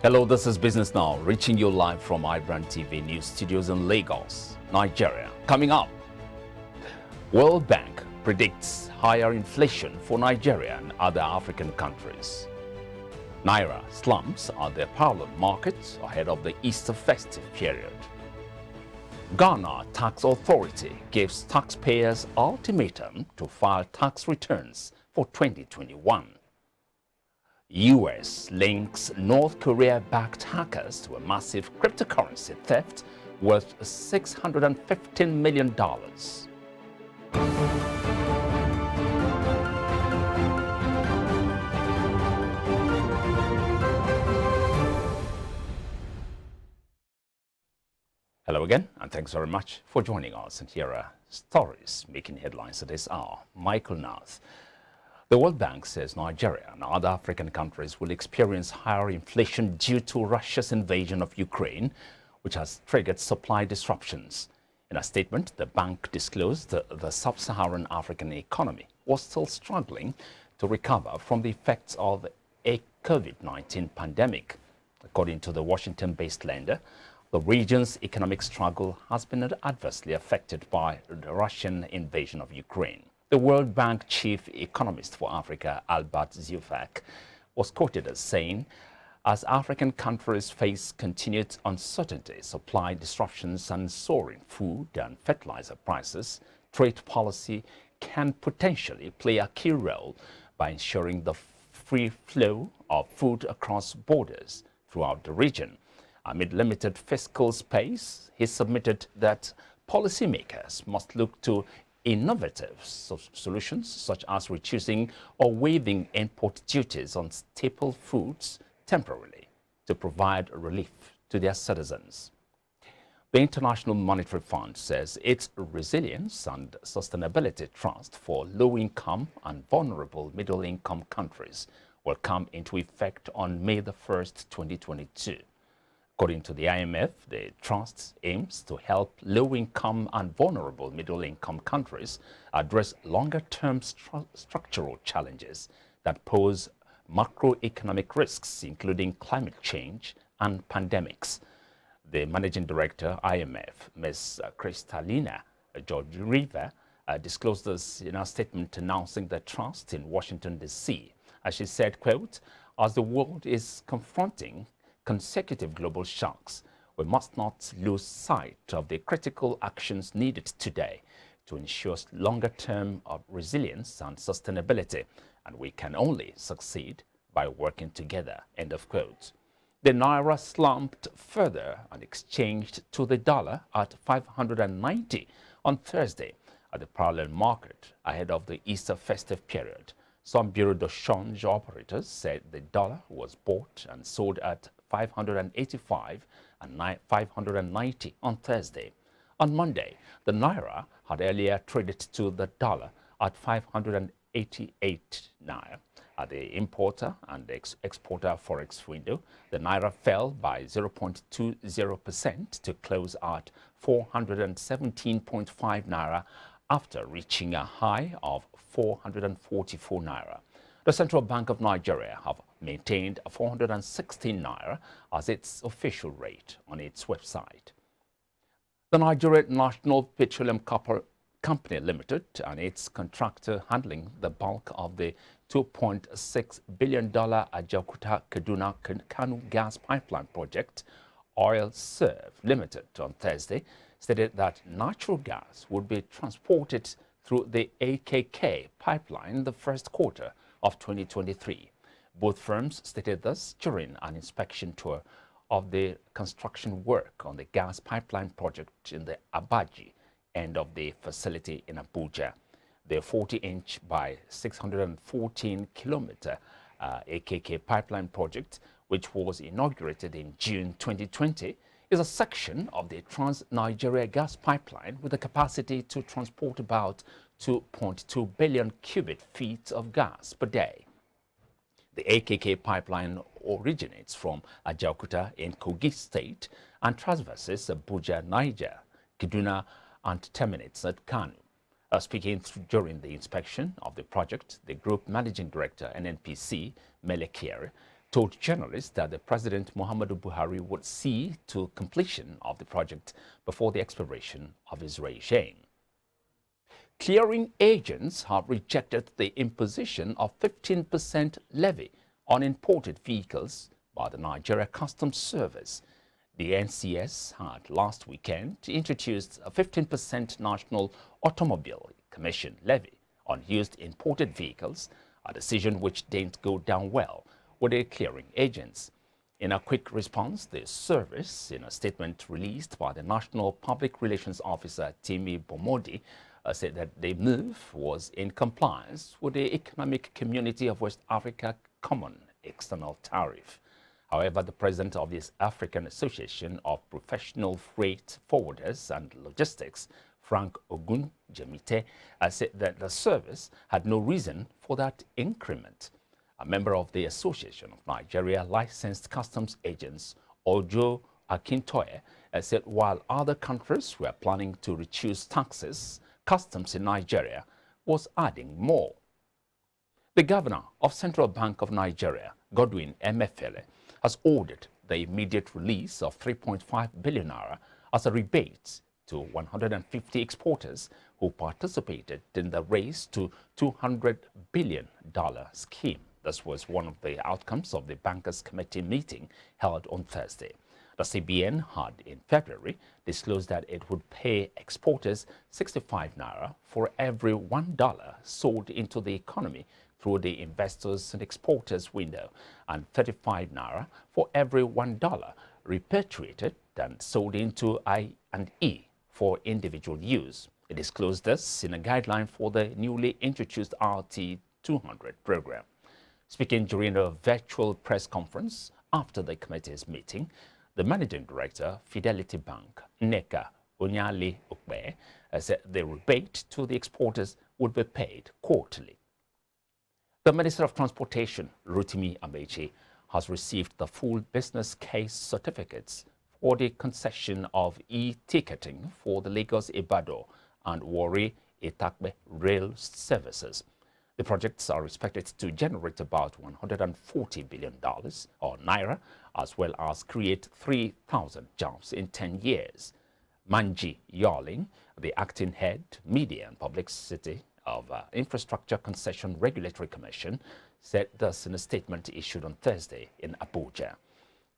Hello, this is Business Now, reaching you live from IBrandTV news studios in Lagos, Nigeria. Coming up, World Bank predicts higher inflation for Nigeria and other African countries. NAIRA slumps at the parallel market ahead of the Easter festive period. Ghana Tax Authority gives taxpayers ultimatum to file tax returns for 2021. US links North Korea-backed hackers to a massive cryptocurrency theft worth $615 million. Hello again, and thanks very much for joining us. And here are stories making headlines at this hour. Michael Nath. The World Bank says Nigeria and other African countries will experience higher inflation due to Russia's invasion of Ukraine, which has triggered supply disruptions. In a statement, the bank disclosed the sub-Saharan African economy was still struggling to recover from the effects of a COVID-19 pandemic. According to the Washington-based lender, the region's economic struggle has been adversely affected by the Russian invasion of Ukraine. The World Bank chief economist for Africa, Albert Zufak, was quoted as saying, as African countries face continued uncertainty, supply disruptions and soaring food and fertilizer prices, trade policy can potentially play a key role by ensuring the free flow of food across borders throughout the region. Amid limited fiscal space, he submitted that policymakers must look to innovative solutions such as reducing or waiving import duties on staple foods temporarily to provide relief to their citizens. The International Monetary Fund says its Resilience and Sustainability Trust for low-income and vulnerable middle-income countries will come into effect on May the 1st, 2022. According to the IMF, the trust aims to help low-income and vulnerable middle-income countries address longer-term structural challenges that pose macroeconomic risks, including climate change and pandemics. The managing director, IMF, Ms. Kristalina Georgieva, disclosed this in a statement announcing the trust in Washington, D.C. As she said, quote, as the world is confronting consecutive global shocks, we must not lose sight of the critical actions needed today to ensure longer-term resilience and sustainability, and we can only succeed by working together, end of quote. The Naira slumped further and exchanged to the dollar at 590 on Thursday at the parallel market ahead of the Easter festive period. Some bureau de change operators said the dollar was bought and sold at 585 and 590 on Thursday. On Monday, the Naira had earlier traded to the dollar at 588 Naira. At the importer and exporter forex window, the Naira fell by 0.20% to close at 417.5 Naira after reaching a high of 444 Naira. The Central Bank of Nigeria have maintained 416 Naira as its official rate on its website. The Nigerian National Petroleum Company Limited and its contractor handling the bulk of the $2.6 billion Ajaokuta-Kaduna-Kano gas pipeline project, Oil Serve Limited, on Thursday, stated that natural gas would be transported through the AKK pipeline in the first quarter of 2023. Both firms stated this during an inspection tour of the construction work on the gas pipeline project in the Abaji end of the facility in Abuja. The 40-inch by 614-kilometer AKK pipeline project, which was inaugurated in June 2020, is a section of the Trans-Nigeria gas pipeline with the capacity to transport about 2.2 billion cubic feet of gas per day. The AKK pipeline originates from Ajaokuta in Kogi State and traverses Abuja, Niger, Kaduna, and terminates at Kano. Speaking during the inspection of the project, the Group Managing Director, Nnpc, Melekere, told journalists that the President Muhammadu Buhari would see to completion of the project before the expiration of his regime. Clearing agents have rejected the imposition of 15% levy on imported vehicles by the Nigeria Customs Service. The NCS had last weekend introduced a 15% National Automobile Commission levy on used imported vehicles, a decision which didn't go down well with the clearing agents. In a quick response, the service, in a statement released by the National Public Relations Officer Timi Bomodi, said that the move was in compliance with the Economic Community of West Africa Common External Tariff. However, the president of the African Association of Professional Freight Forwarders and Logistics, Frank Ogunjemite, said that the service had no reason for that increment. A member of the Association of Nigeria Licensed Customs Agents, Ojo Akintoye, said while other countries were planning to reduce taxes, customs in Nigeria was adding more. The governor of Central Bank of Nigeria, Godwin Emefiele, has ordered the immediate release of 3.5 billion naira as a rebate to 150 exporters who participated in the race to $200 billion scheme. This was one of the outcomes of the Bankers Committee meeting held on Thursday. The CBN had in February disclosed that it would pay exporters 65 naira for every $1 sold into the economy through the investors and exporters window, and 35 naira for every $1 repatriated and sold into I&E for individual use. It disclosed this in a guideline for the newly introduced RT200 program. Speaking during a virtual press conference after the committee's meeting, the managing director, Fidelity Bank, Nneka Onyali Ukbe, said the rebate to the exporters would be paid quarterly. The Minister of Transportation, Rotimi Amechi, has received the full business case certificates for the concession of e-ticketing for the Lagos-Ibadan and Warri-Itakpe rail services. The projects are expected to generate about $140 billion or Naira, as well as create 3,000 jobs in 10 years. Manji Yarling, the acting head, Media and Publicity of Infrastructure Concession Regulatory Commission, said this in a statement issued on Thursday in Abuja.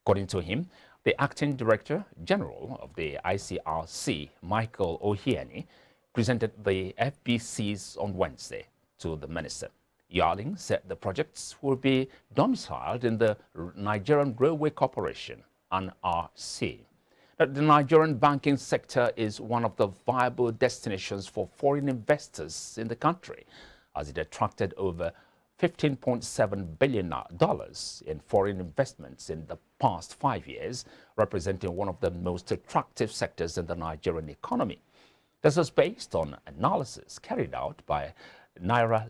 According to him, the acting director general of the ICRC, Michael Ohieni, presented the FBCs on Wednesday to the minister. Yarling said the projects will be domiciled in the Nigerian Railway Corporation, NRC. That the Nigerian banking sector is one of the viable destinations for foreign investors in the country, as it attracted over $15.7 billion in foreign investments in the past 5 years, representing one of the most attractive sectors in the Nigerian economy. This is based on analysis carried out by NAIRA,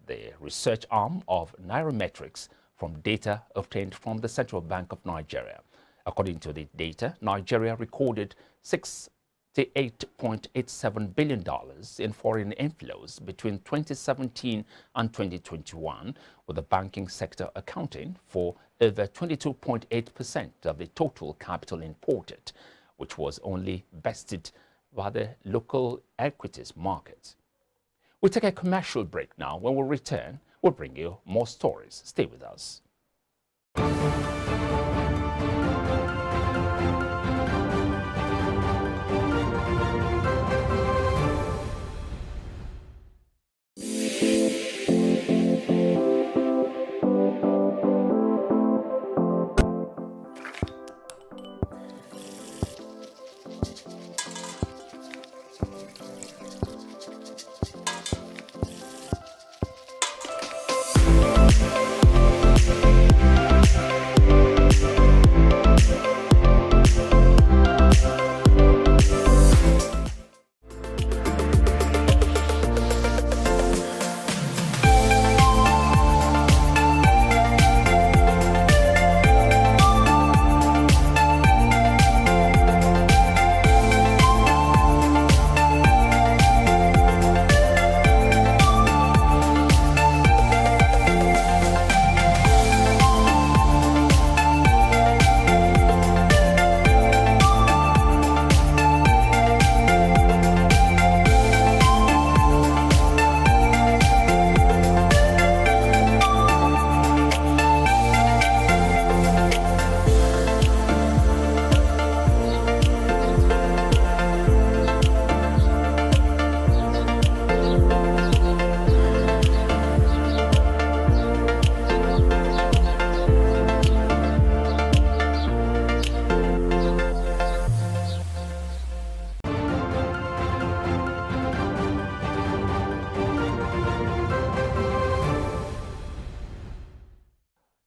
the research arm of Nairametrics, from data obtained from the Central Bank of Nigeria. According to the data, Nigeria recorded $68.87 billion in foreign inflows between 2017 and 2021, with the banking sector accounting for over 22.8% of the total capital imported, which was only bested by the local equities market. We'll take a commercial break now. When we return, we'll bring you more stories. Stay with us.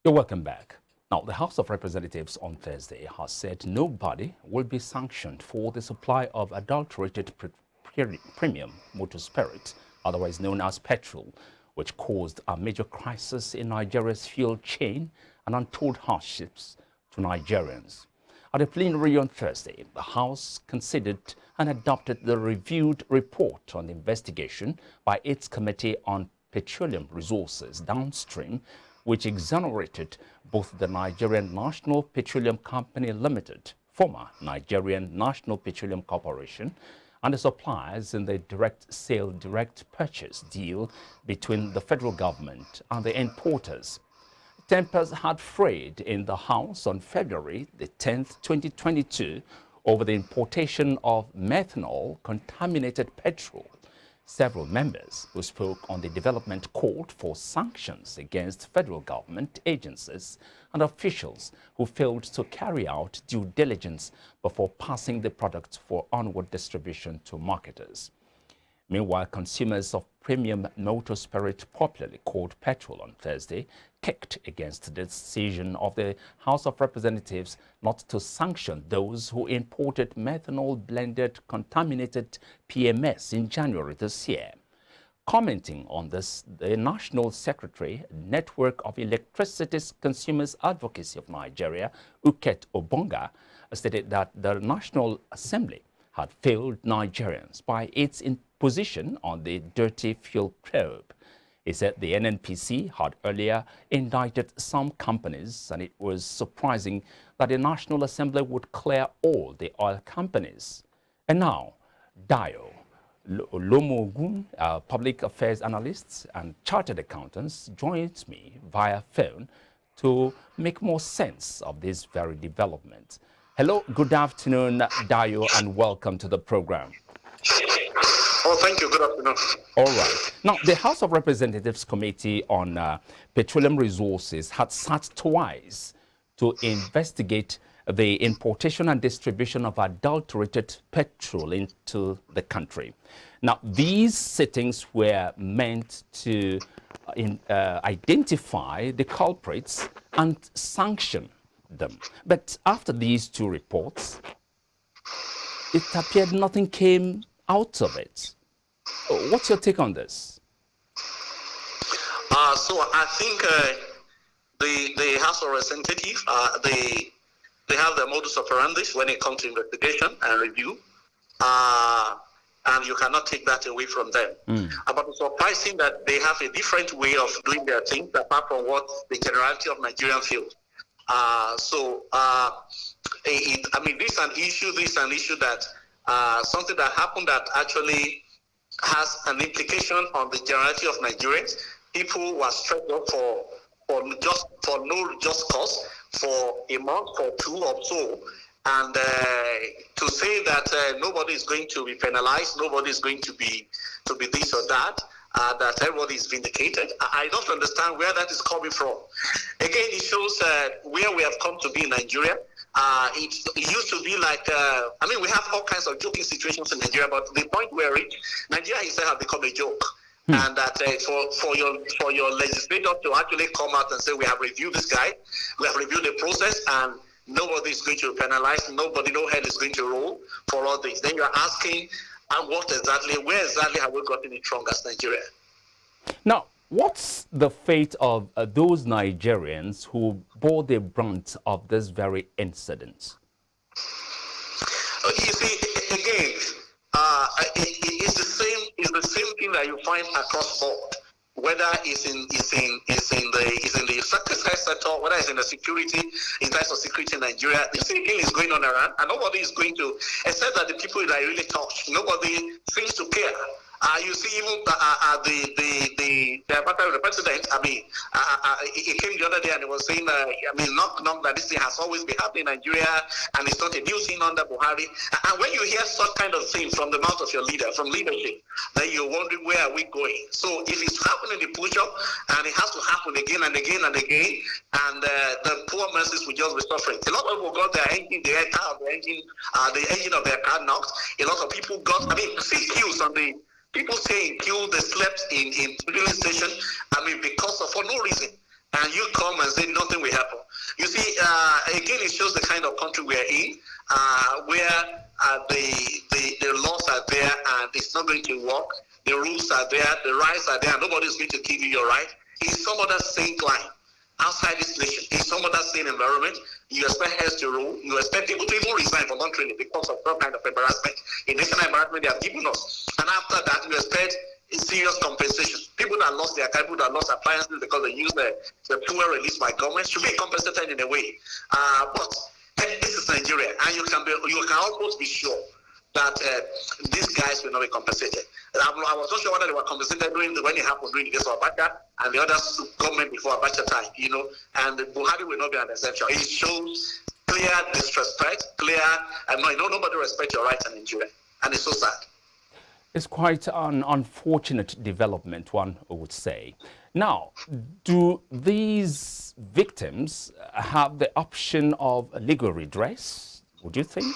You're welcome back. Now, the House of Representatives on Thursday has said nobody will be sanctioned for the supply of adulterated premium motor spirit, otherwise known as petrol, which caused a major crisis in Nigeria's fuel chain and untold hardships to Nigerians. At a plenary on Thursday, the House considered and adopted the reviewed report on the investigation by its Committee on Petroleum Resources Downstream, which exonerated both the Nigerian National Petroleum Company Limited, former Nigerian National Petroleum Corporation, and the suppliers in the direct sale, direct purchase deal between the federal government and the importers. Tempers had frayed in the House on February the 10th, 2022, over the importation of methanol-contaminated petrol. Several members who spoke on the development called for sanctions against federal government agencies and officials who failed to carry out due diligence before passing the product for onward distribution to marketers. Meanwhile, consumers of premium motor spirit, popularly called petrol, on Thursday kicked against the decision of the House of Representatives not to sanction those who imported methanol-blended contaminated PMS in January this year. Commenting on this, the National Secretary, Network of Electricity Consumers Advocacy of Nigeria, Uket Obonga, stated that the National Assembly had failed Nigerians by its imposition on the dirty fuel probe. He said the Nnpc had earlier indicted some companies, and it was surprising that the National Assembly would clear all the oil companies. And now, DAYO, LOMUAGUN, public affairs analysts and chartered accountants, joins me via phone to make more sense of this very development. Hello, good afternoon, DAYO, and welcome to the program. Oh, thank you. Good afternoon. All right. Now, the House of Representatives Committee on Petroleum Resources had sat twice to investigate the importation and distribution of adulterated petrol into the country. Now, these sittings were meant to identify the culprits and sanction them. But after these two reports, it appeared nothing came out of it. What's your take on this? So I think the House of Representatives, they have their modus operandi when it comes to investigation and review, and you cannot take that away from them. But it's surprising that they have a different way of doing their things apart from what the generality of Nigerian feels. I mean, this is an issue that something that happened that actually has an implication on the generality of Nigerians. People were stressed up for no just cause for a month or two or so, and to say that nobody is going to be penalized, nobody is going to be this or that. That everybody is vindicated. I don't understand where that is coming from. Again, it shows where we have come to be in Nigeria. It used to be like, I mean, we have all kinds of joking situations in Nigeria, but the point where Nigeria itself has become a joke. And that for your legislator to actually come out and say, we have reviewed this guy, we have reviewed the process, and nobody is going to be penalized, no head is going to roll for all this. Then you're asking, and where exactly have we gotten it wrong as Nigeria? Now, what's the fate of those Nigerians who bore the brunt of this very incident? You see, again, it's the same thing that you find across board. Whether it's in the sector, whether it's in the security, in terms of security in Nigeria, the same thing is going on around, and nobody is going to, except that the people that really touch, nobody seems to care. You see, even the president, I mean, he came the other day and he was saying, I mean, knock that this thing has always been happening in Nigeria and it's not a new thing under Buhari. And when you hear such kind of thing from the mouth of your leader, from leadership, then you're wondering, where are we going? So if it's happening in the push-up and it has to happen again and again and again, and the poor masses will just be suffering. A lot of people got their engine, the engine of their car knocked. A lot of people got, I mean, 6 queues on the. People say in queue, they slept in filling station, I mean, for no reason. and you come and say nothing will happen. You see, again, it shows the kind of country we are in, where the laws are there and it's not going to work. The rules are there, the rights are there, and nobody is going to give you your right. It's some other same line outside this nation. In some other same environment, you expect heads to rule. You expect people to even resign voluntarily because of some kind of embarrassment, a national embarrassment they have given us. And after that, you expect serious compensation. People that lost their car, people that lost appliances because they used the fuel released by government should be compensated in a way. But this is Nigeria, and you can almost be sure that these guys will not be compensated. I was not sure whether they were compensated when it happened during the days of Abacha and the other government before Abacha time, and Buhari will not be an exception. It shows clear disrespect, nobody respects your rights in Nigeria, and it's so sad. It's quite an unfortunate development, one would say. Now, do these victims have the option of legal redress, would you think?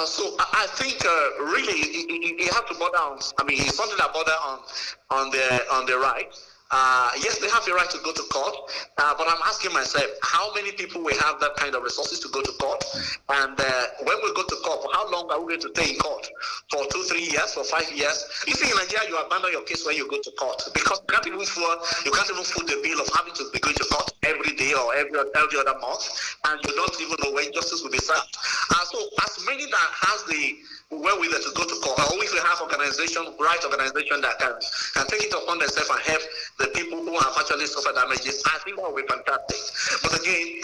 So I think really you have to border on. It's something that border on the right. Yes, they have the right to go to court, but I'm asking myself, how many people will have that kind of resources to go to court? And when we go to court, for how long are we going to stay in court? For 2, 3 years, for 5 years? You see, in Nigeria, you abandon your case when you go to court because you can't even foot the bill of having to be going to court every day or every other month, and you don't even know when justice will be served. So as many that has the wherewithal to go to court, or if we have right organization that can take it upon themselves and help the people who have actually suffered damages, I think that would be fantastic. But again,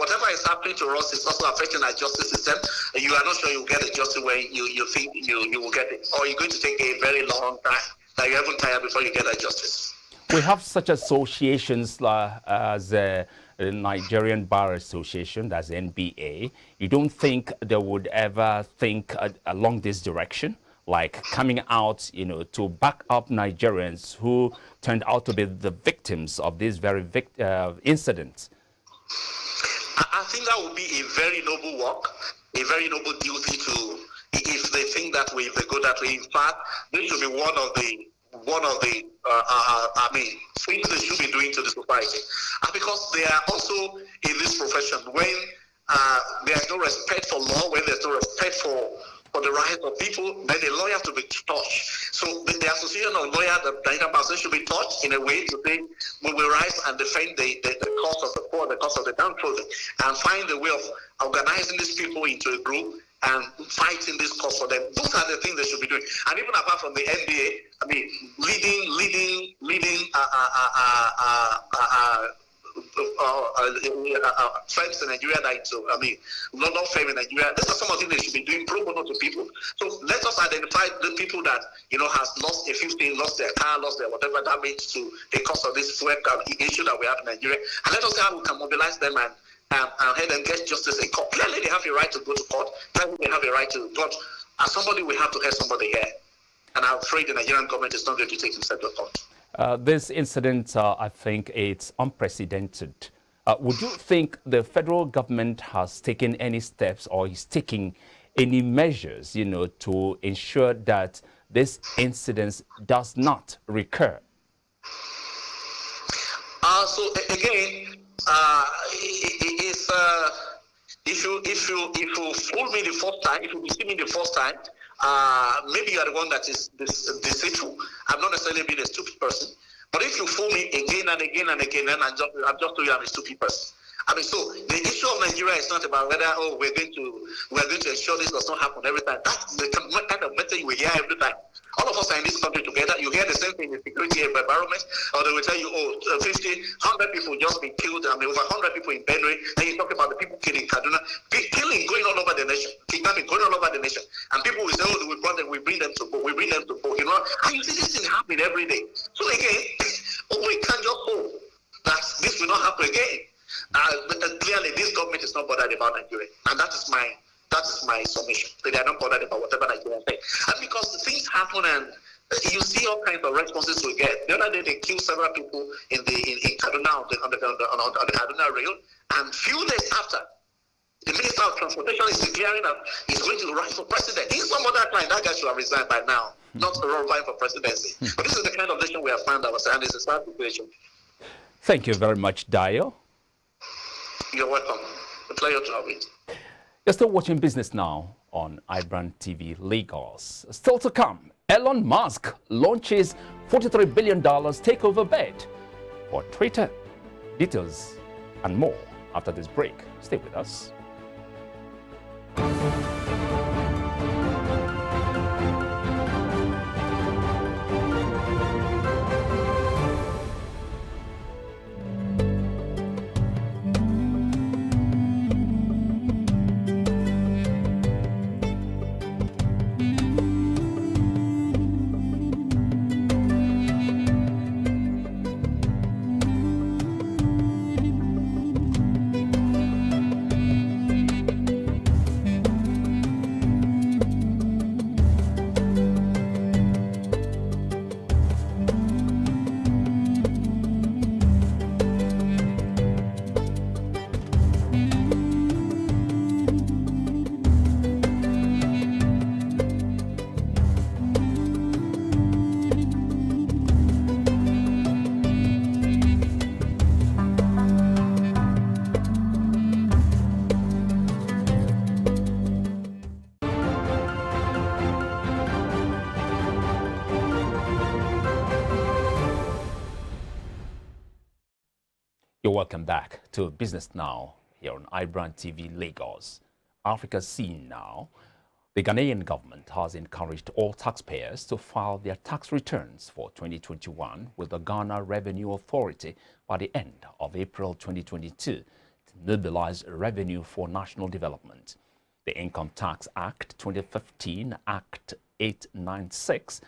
whatever is happening to us is also affecting our justice system. You are not sure you will get the justice when you think you will get it, or you're going to take a very long time, that you're even tired before you get that justice. We have such associations as the Nigerian Bar Association, that's NBA. You don't think they would ever think along this direction, like coming out, to back up Nigerians who turned out to be the victims of this very incident? I think that would be a very noble work, a very noble duty to, if they think that way, if they go that way. In fact, this should be one of the things they should be doing to the society, because they are also in this profession. When there is no respect for law, when there's no respect for the rights of people, then the lawyer have to be touched. So the association of lawyers, the Nnpc should be touched in a way to say we will rise and defend the cause of the poor, the cause of the downtrodden, and find a way of organizing these people into a group and fighting this cause for them. Those are the things they should be doing. And even apart from the NBA, leading firms in Nigeria not firm in Nigeria. These are some of the things they should be doing pro bono to people. So let us identify the people that has lost a few things, lost their car, lost their whatever damage to the cause of this FOREX issue that we have in Nigeria, and let us see how we can mobilize them and help them get justice in court. Clearly, they have a right to go to court. Clearly, they have a right to. But as somebody, we have to help somebody here, and I'm afraid the Nigerian government is not going to take himself to court. This incident, I think it's unprecedented. Would you think the federal government has taken any steps or is taking any measures, to ensure that this incident does not recur? So again, if you fool me the first time, if you deceive me the first time, maybe you are the one that is deceitful. I'm not necessarily being a stupid person, but if you fool me again and again and again, then I'm just told you I'm a stupid person. So the issue of Nigeria is not about whether we're going to ensure this does not happen every time. That's the kind of message we hear every time. All of us are in this country together. You hear the same thing in the security environment, or they will tell you, 50, 100 people just been killed. Over 100 people in Benue. Then you talk about the people killing Kaduna, killing going all over the nation, kidnapping going all over the nation, and people will say, we bring them to book, we bring them to book. And you see this thing happening every day. So again, we can't just hope that this will not happen again. But clearly, this government is not bothered about Nigeria, and that is my submission. They are not bothered about whatever Nigeria say, and because things happen and you see all kinds of responses we get. The other day, they killed several people in Kaduna on the Kaduna rail, and few days after, the Minister of Transportation is declaring that he's going to run for president. In some other time, that guy should have resigned by now, not to run for presidency. But this is the kind of nation we have found ourselves, and it's a sad situation. Thank you very much, DAYO. You're welcome. A pleasure to have it. You're still watching Business Now on IBrandTV Lagos. Still to come, Elon Musk launches $43 billion takeover bid for Twitter. Details and more after this break. Stay with us. You're welcome back to Business Now here on IBrandTV Lagos. Africa Scene Now. The Ghanaian government has encouraged all taxpayers to file their tax returns for 2021 with the Ghana Revenue Authority by the end of April 2022 to mobilize revenue for national development. The Income Tax Act 2015, Act 896,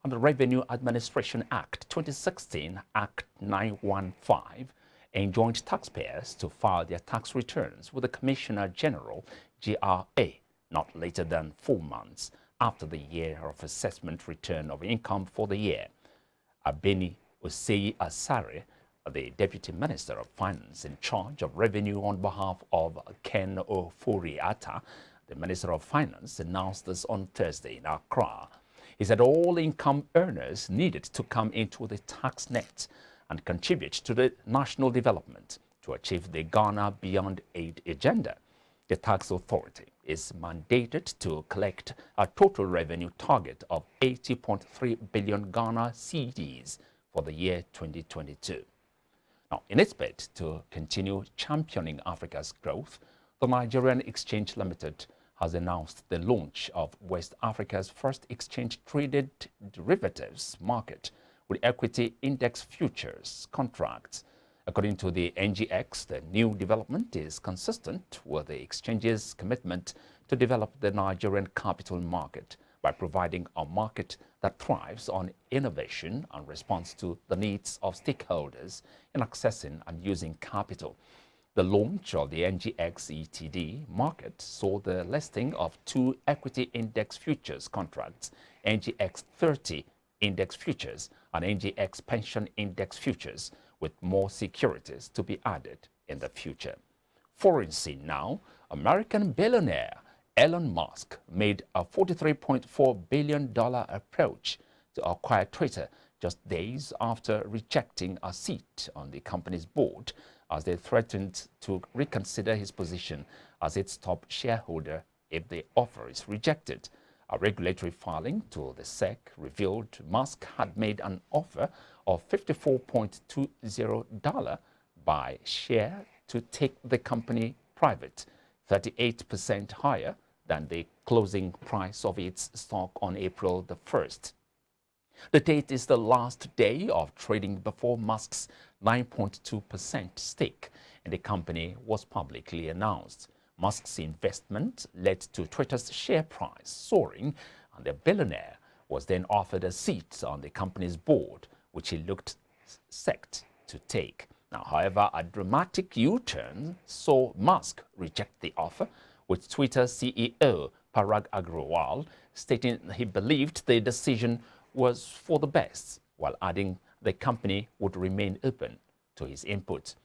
and the Revenue Administration Act 2016, Act 915, enjoined taxpayers to file their tax returns with the Commissioner General, GRA, not later than 4 months after the year of assessment return of income for the year. Abeni Osei Asare, the Deputy Minister of Finance in charge of Revenue on behalf of Ken Ofori-Atta, the Minister of Finance, announced this on Thursday in Accra. He said all income earners needed to come into the tax net and contribute to the national development to achieve the Ghana Beyond Aid agenda. The tax authority is mandated to collect a total revenue target of 80.3 billion Ghana cedis for the year 2022. Now, in its bid to continue championing Africa's growth, the Nigerian Exchange Limited has announced the launch of West Africa's first exchange-traded derivatives market with equity index futures contracts. According to the NGX, the new development is consistent with the exchange's commitment to develop the Nigerian capital market by providing a market that thrives on innovation and responds to the needs of stakeholders in accessing and using capital. The launch of the NGX ETD market saw the listing of 2 equity index futures contracts, NGX 30 index futures and NGX pension index futures, with more securities to be added in the future. Foreign scene now, American billionaire Elon Musk made a $43.4 billion approach to acquire Twitter just days after rejecting a seat on the company's board as they threatened to reconsider his position as its top shareholder if the offer is rejected. A regulatory filing to the SEC revealed Musk had made an offer of $54.20 by share to take the company private, 38% higher than the closing price of its stock on April the 1st. The date is the last day of trading before Musk's 9.2% stake in the company was publicly announced. Musk's investment led to Twitter's share price soaring, and the billionaire was then offered a seat on the company's board, which he looked set to take. Now, however, a dramatic U-turn saw Musk reject the offer, with Twitter CEO Parag Agrawal stating he believed the decision was for the best, while adding the company would remain open to his input.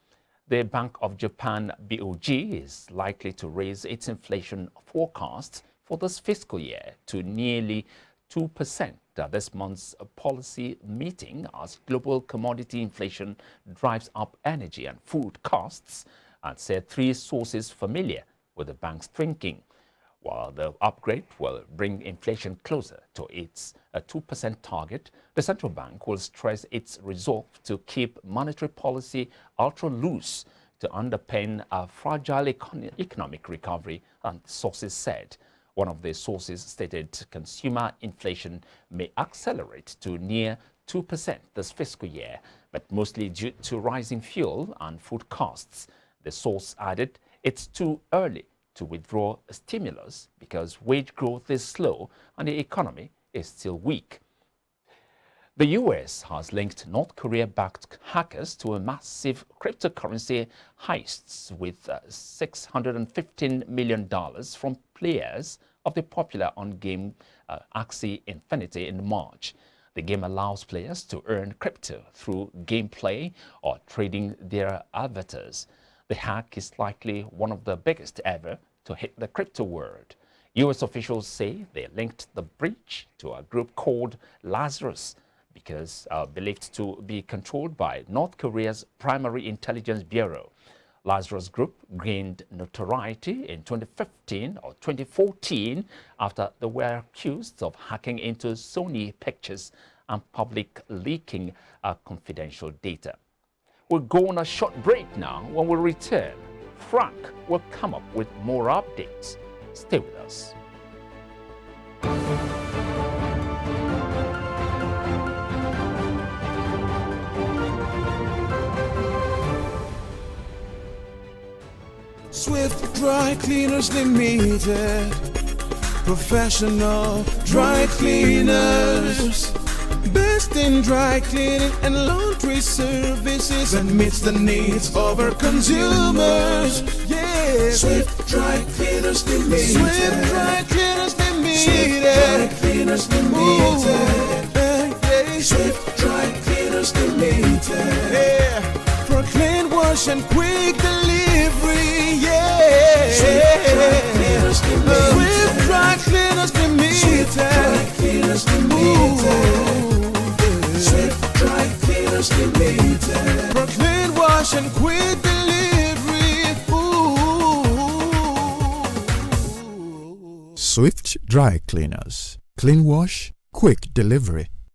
The Bank of Japan BOJ is likely to raise its inflation forecast for this fiscal year to nearly 2% this month's policy meeting as global commodity inflation drives up energy and food costs, and said 3 sources familiar with the bank's thinking. While the upgrade will bring inflation closer to its 2% target, the central bank will stress its resolve to keep monetary policy ultra loose to underpin a fragile economic recovery, and sources said. One of the sources stated consumer inflation may accelerate to near 2% this fiscal year, but mostly due to rising fuel and food costs. The source added it's too early to withdraw stimulus because wage growth is slow and the economy is still weak. The US has linked North Korea-backed hackers to a massive cryptocurrency heists with $615 million from players of the popular on-game Axie Infinity in March. The game allows players to earn crypto through gameplay or trading their avatars. The hack is likely one of the biggest ever to hit the crypto world. US officials say they linked the breach to a group called Lazarus, because believed to be controlled by North Korea's primary intelligence bureau. Lazarus Group gained notoriety in 2015 or 2014 after they were accused of hacking into Sony Pictures and public leaking confidential data. We'll go on a short break now. When we return, Frank will come up with more updates. Stay with us. Swift Dry Cleaners Limited, professional dry cleaners, best in dry cleaning and laundry services, that meets the needs of our consumers. Yeah, Swift Dry Cleaners Limited, Swift Dry Cleaners Limited, Swift Dry Cleaners Limited, yeah. Swift Dry Cleaners Limited, yeah, for clean wash and quick delivery, yeah. Swift Dry Cleaners Limited, Swift Dry Cleaners Limited, Swift Dry Cleaners Limited, Swift Dry Cleaners Limited, for clean wash and quick delivery. Ooh. Swift Dry Cleaners. Clean wash, quick delivery.